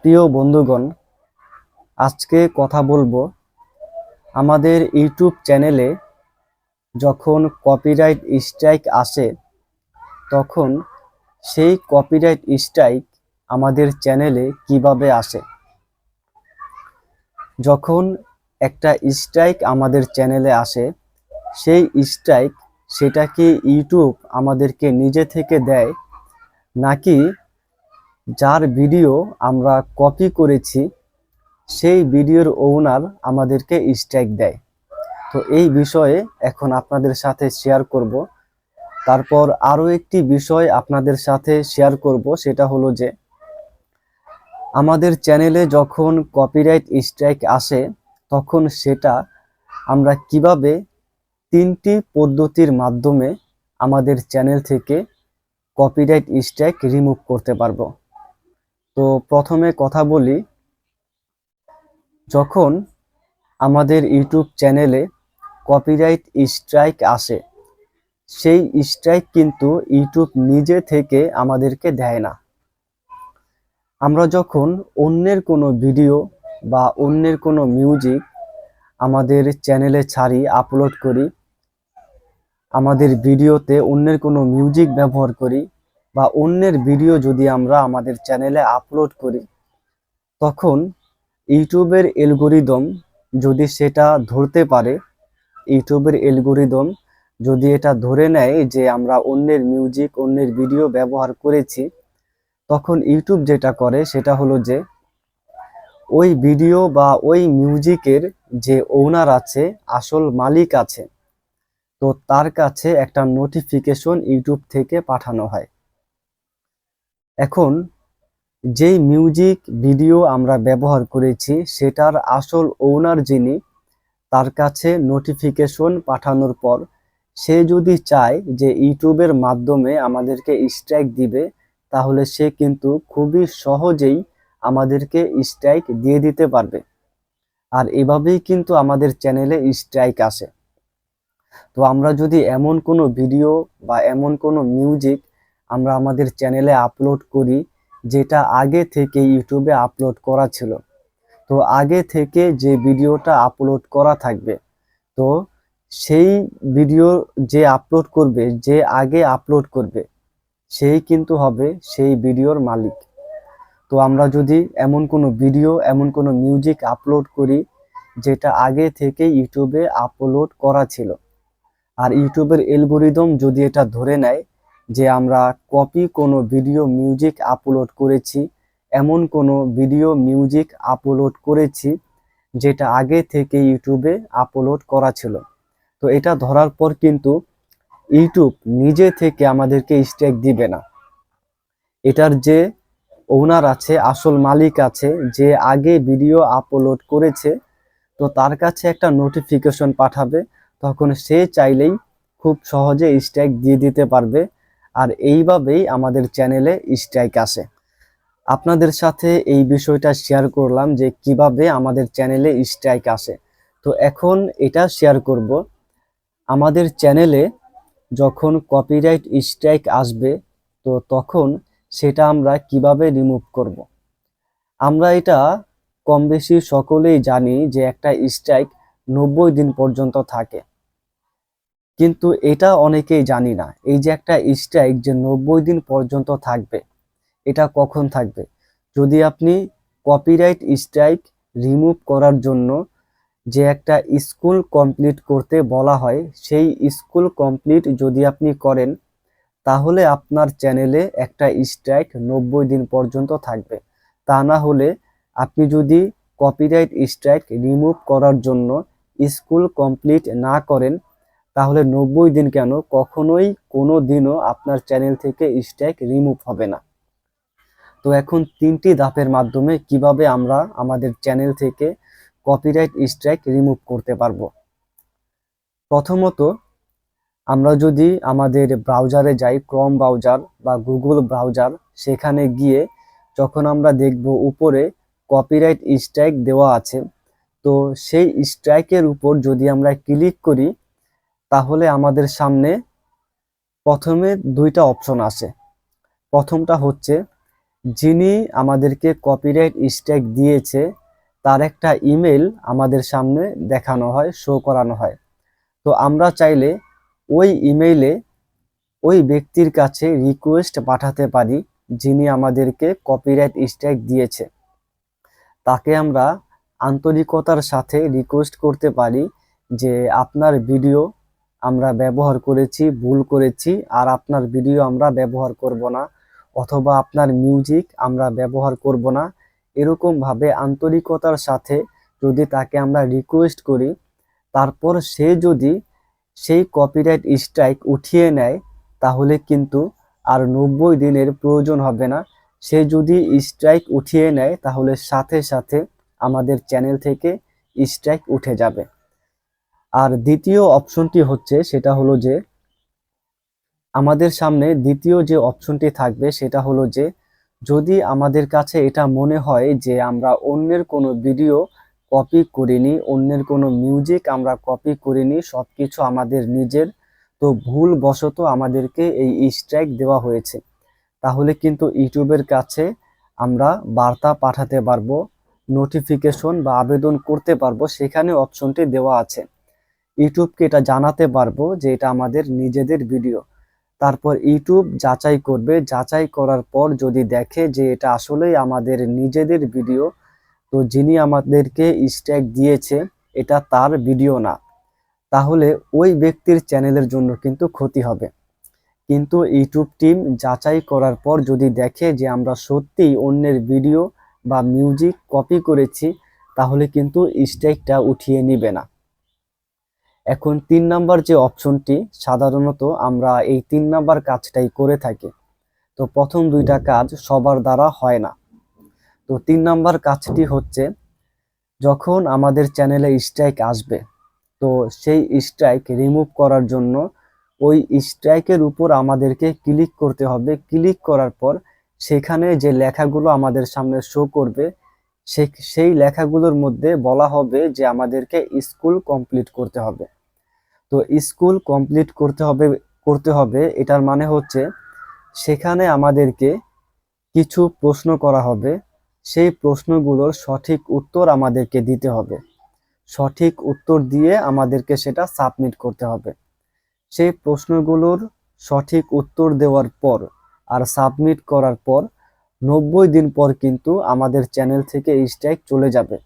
প্রিয় বন্ধুগণ, আজকে কথা বলবো আমাদের ইউটিউব চ্যানেলে যখন কপিরাইট স্ট্রাইক আসে তখন সেই কপিরাইট স্ট্রাইক আমাদের চ্যানেলে কিভাবে আসে। যখন একটা স্ট্রাইক আমাদের চ্যানেলে আসে, সেই স্ট্রাইক সেটা কি ইউটিউব আমাদেরকে নিজে থেকে দেয়, নাকি যার ভিডিও আমরা কপি করেছি সেই ভিডিওর ওনার আমাদেরকে স্ট্রাইক দেয়। তো এই বিষয়ে এখন আপনাদের সাথে শেয়ার করব। তারপর আরও একটি বিষয় আপনাদের সাথে শেয়ার করব, সেটা হলো যে আমাদের চ্যানেলে যখন কপিরাইট স্ট্রাইক আসে তখন সেটা আমরা কিভাবে তিনটি পদ্ধতির মাধ্যমে আমাদের চ্যানেল থেকে কপিরাইট স্ট্রাইক রিমুভ করতে পারবো। তো প্রথমে কথা বলি, যখন আমাদের ইউটিউব চ্যানেলে কপিরাইট স্ট্রাইক আসে, সেই স্ট্রাইক কিন্তু ইউটিউব নিজে থেকে আমাদেরকে দেয় না। আমরা যখন অন্যের কোনো ভিডিও বা অন্যের কোনো মিউজিক আমাদের চ্যানেলে ছাড়ি, আপলোড করি, আমাদের ভিডিওতে অন্যের কোনো মিউজিক ব্যবহার করি বা অন্যের ভিডিও যদি আমরা আমাদের চ্যানেলে আপলোড করি, তখন ইউটিউবের অ্যালগরিদম যদি সেটা ধরতে পারে, ইউটিউবের অ্যালগরিদম যদি এটা ধরে নেয় যে আমরা অন্যের মিউজিক, অন্যের ভিডিও ব্যবহার করেছি, তখন ইউটিউব যেটা করে সেটা হলো যে ওই ভিডিও বা ওই মিউজিকের যে ওনার আছে, আসল মালিক আছে, তো তার কাছে একটা নোটিফিকেশন ইউটিউব থেকে পাঠানো হয়। এখন যেই মিউজিক ভিডিও আমরা ব্যবহার করেছি সেটার আসল ওনার যিনি, তার কাছে নোটিফিকেশন পাঠানোর পর সে যদি চায় যে ইউটিউবের মাধ্যমে আমাদেরকে স্ট্রাইক দিবে, তাহলে সে কিন্তু খুবই সহজেই আমাদেরকে স্ট্রাইক দিয়ে দিতে পারবে। আর এভাবেই কিন্তু আমাদের চ্যানেলে স্ট্রাইক আসে। তো আমরা যদি এমন কোনো ভিডিও বা এমন কোনো মিউজিক আমরা আমাদের চ্যানেলে আপলোড করি যেটা আগে থেকে ইউটিউবে আপলোড করা ছিল, তো আগে থেকে যে ভিডিওটা আপলোড করা থাকবে, তো সেই ভিডিও যে আপলোড করবে, যে আগে আপলোড করবে, সেই কিন্তু হবে সেই ভিডিওর মালিক। তো আমরা যদি এমন কোনো ভিডিও, এমন কোনো মিউজিক আপলোড করি যেটা আগে থেকে ইউটিউবে আপলোড করা ছিল, আর ইউটিউবের অ্যালগরিদম যদি এটা ধরে নেয় যে আমরা কপি কোনো ভিডিও মিউজিক আপলোড করেছি, এমন কোনো ভিডিও মিউজিক আপলোড করেছি যেটা আগে থেকে ইউটিউবে আপলোড করা ছিল, তো এটা ধরার পর কিন্তু ইউটিউব নিজে থেকে আমাদেরকে স্ট্রাইক দিবে না। এটার যে ওনার আছে, আসল মালিক আছে, যে আগে ভিডিও আপলোড করেছে, তো তার কাছে একটা নোটিফিকেশন পাঠাবে, তখন সে চাইলেই খুব সহজে স্ট্রাইক দিয়ে দিতে পারবে। আর এইভাবেই আমাদের চ্যানেলে স্ট্রাইক আসে। আপনাদের সাথে এই বিষয়টা শেয়ার করলাম যে কিভাবে আমাদের চ্যানেলে স্ট্রাইক আসে। তো এখন এটা শেয়ার করব, আমাদের চ্যানেলে যখন কপিরাইট স্ট্রাইক আসবে, তো তখন সেটা আমরা কিভাবে রিমুভ করব। আমরা এটা কম বেশি সকলেই জানি যে একটা স্ট্রাইক 90 দিন পর্যন্ত থাকে, কিন্তু এটা অনেকেই জানি না, এই যে একটা স্ট্রাইক যে 90 দিন পর্যন্ত থাকবে, এটা কখন থাকবে। যদি আপনি কপিরাইট স্ট্রাইক রিমুভ করার জন্য যে একটা স্কুল কমপ্লিট করতে বলা হয়, সেই স্কুল কমপ্লিট যদি আপনি করেন, তাহলে আপনার চ্যানেলে একটা স্ট্রাইক 90 দিন পর্যন্ত থাকবে। তা না হলে আপনি যদি কপিরাইট স্ট্রাইক রিমুভ করার জন্য স্কুল কমপ্লিট না করেন, তাহলে 90 দিন কেন, কখনোই কোনো দিনও আপনার চ্যানেল থেকে স্ট্রাইক রিমুভ হবে না। তো এখন তিনটি ধাপের মাধ্যমে কিভাবে আমরা আমাদের চ্যানেল থেকে কপিরাইট স্ট্রাইক রিমুভ করতে পারবো। প্রথমত, আমরা যদি আমাদের ব্রাউজারে যাই, ক্রোম ব্রাউজার বা গুগল ব্রাউজার, সেখানে গিয়ে যখন আমরা দেখব উপরে কপিরাইট স্ট্রাইক দেওয়া আছে, তো সেই স্ট্রাইকের উপর যদি আমরা ক্লিক করি, তাহলে আমাদের সামনে প্রথমে দুইটা অপশন আসে। প্রথমটা হচ্ছে যিনি আমাদেরকে কপিরাইট স্ট্রাইক দিয়েছে তার একটা ইমেল আমাদের সামনে দেখানো হয়, শো করানো হয়। তো আমরা চাইলে ওই ইমেইলে ওই ব্যক্তির কাছে রিকোয়েস্ট পাঠাতে পারি যিনি আমাদেরকে কপিরাইট স্ট্রাইক দিয়েছে। তাকে আমরা আন্তরিকতার সাথে রিকোয়েস্ট করতে পারি যে আপনার ভিডিও আমরা ব্যবহার করেছি, ভুল করেছি, আর আপনার ভিডিও আমরা ব্যবহার করব না, অথবা আপনার মিউজিক আমরা ব্যবহার করব না। এরকমভাবে আন্তরিকতার সাথে যদি তাকে আমরা রিকোয়েস্ট করি, তারপর সে যদি সেই কপিরাইট স্ট্রাইক উঠিয়ে নেয়, তাহলে কিন্তু আর 90 দিনের প্রয়োজন হবে না। সে যদি স্ট্রাইক উঠিয়ে নেয় তাহলে সাথে সাথে আমাদের চ্যানেল থেকে স্ট্রাইক উঠে যাবে। আর দ্বিতীয় অপশনটি হচ্ছে, সেটা হলো যে আমাদের সামনে দ্বিতীয় যে অপশনটি থাকবে সেটা হলো যে যদি আমাদের কাছে এটা মনে হয় যে আমরা অন্যের কোনো ভিডিও কপি করিনি, অন্যের কোনো মিউজিক আমরা কপি করিনি, সবকিছু আমাদের নিজের, তো ভুলবশত আমাদেরকে এই স্ট্রাইক দেওয়া হয়েছে, তাহলে কিন্তু ইউটিউবের কাছে আমরা বার্তা পাঠাতে পারবো, নোটিফিকেশন বা আবেদন করতে পারবো। সেখানে অপশনটি দেওয়া আছে, ইউটিউবকে এটা জানাতে পারবো যে এটা আমাদের নিজেদের ভিডিও। তারপর ইউটিউব যাচাই করবে, যাচাই করার পর যদি দেখে যে এটা আসলেই আমাদের নিজেদের ভিডিও, তো যিনি আমাদেরকে স্ট্রাইক দিয়েছে এটা তার ভিডিও না, তাহলে ওই ব্যক্তির চ্যানেলের জন্য কিন্তু ক্ষতি হবে। কিন্তু ইউটিউব টিম যাচাই করার পর যদি দেখে যে আমরা সত্যিই অন্যের ভিডিও বা মিউজিক কপি করেছি, তাহলে কিন্তু স্ট্রাইকটা উঠিয়ে নিবে না। এখন 3 নাম্বার যে অপশনটি, সাধারণত আমরা এই 3 নাম্বার কাজটাই করে থাকি। তো প্রথম দুইটা কাজ সবার দ্বারা হয় না। তো 3 নাম্বার কাজটি হচ্ছে, যখন আমাদের চ্যানেলে স্ট্রাইক আসবে, তো সেই স্ট্রাইক রিমুভ করার জন্য ওই স্ট্রাইকের উপর আমাদেরকে ক্লিক করতে হবে। ক্লিক করার পর সেখানে যে লেখাগুলো আমাদের সামনে শো করবে, সেই লেখাগুলোর মধ্যে বলা হবে যে আমাদেরকে স্কুল কমপ্লিট করতে হবে। তো স্কুল কমপ্লিট করতে হবে এটার মানে হচ্ছে সেখানে আমাদেরকে কিছু প্রশ্ন করা হবে, সেই প্রশ্নগুলোর সঠিক উত্তর আমাদেরকে দিতে হবে। সঠিক উত্তর দিয়ে আমাদেরকে সেটা সাবমিট করতে হবে। সেই প্রশ্নগুলোর সঠিক উত্তর দেওয়ার পর আর সাবমিট করার পর 90 দিন পর কিন্তু আমাদের চ্যানেল থেকে স্ট্রাইক চলে যাবে।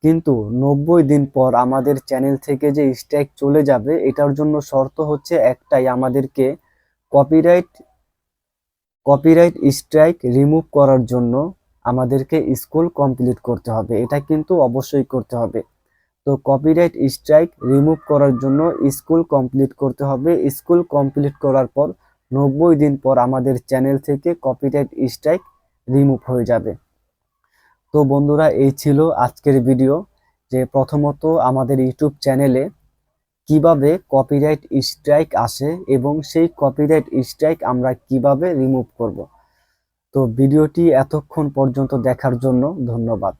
কিন্তু 90 দিন পর আমাদের চ্যানেল থেকে যে স্ট্রাইক চলে যাবে, এটার জন্য শর্ত হচ্ছে একটাই, আমাদেরকে কপিরাইট স্ট্রাইক রিমুভ করার জন্য আমাদেরকে স্কুল কমপ্লিট করতে হবে। এটা কিন্তু অবশ্যই করতে হবে। তো কপিরাইট স্ট্রাইক রিমুভ করার জন্য স্কুল কমপ্লিট করতে হবে। স্কুল কমপ্লিট করার পর 90 দিন পর আমাদের চ্যানেল থেকে কপিরাইট স্ট্রাইক রিমুভ হয়ে যাবে। তো বন্ধুরা, এই ছিল আজকের ভিডিও, যে প্রথমত আমাদের ইউটিউব চ্যানেলে কিভাবে কপিরাইট স্ট্রাইক আসে এবং সেই কপিরাইট স্ট্রাইক আমরা কিভাবে রিমুভ করব। তো ভিডিওটি এতক্ষণ পর্যন্ত দেখার জন্য ধন্যবাদ।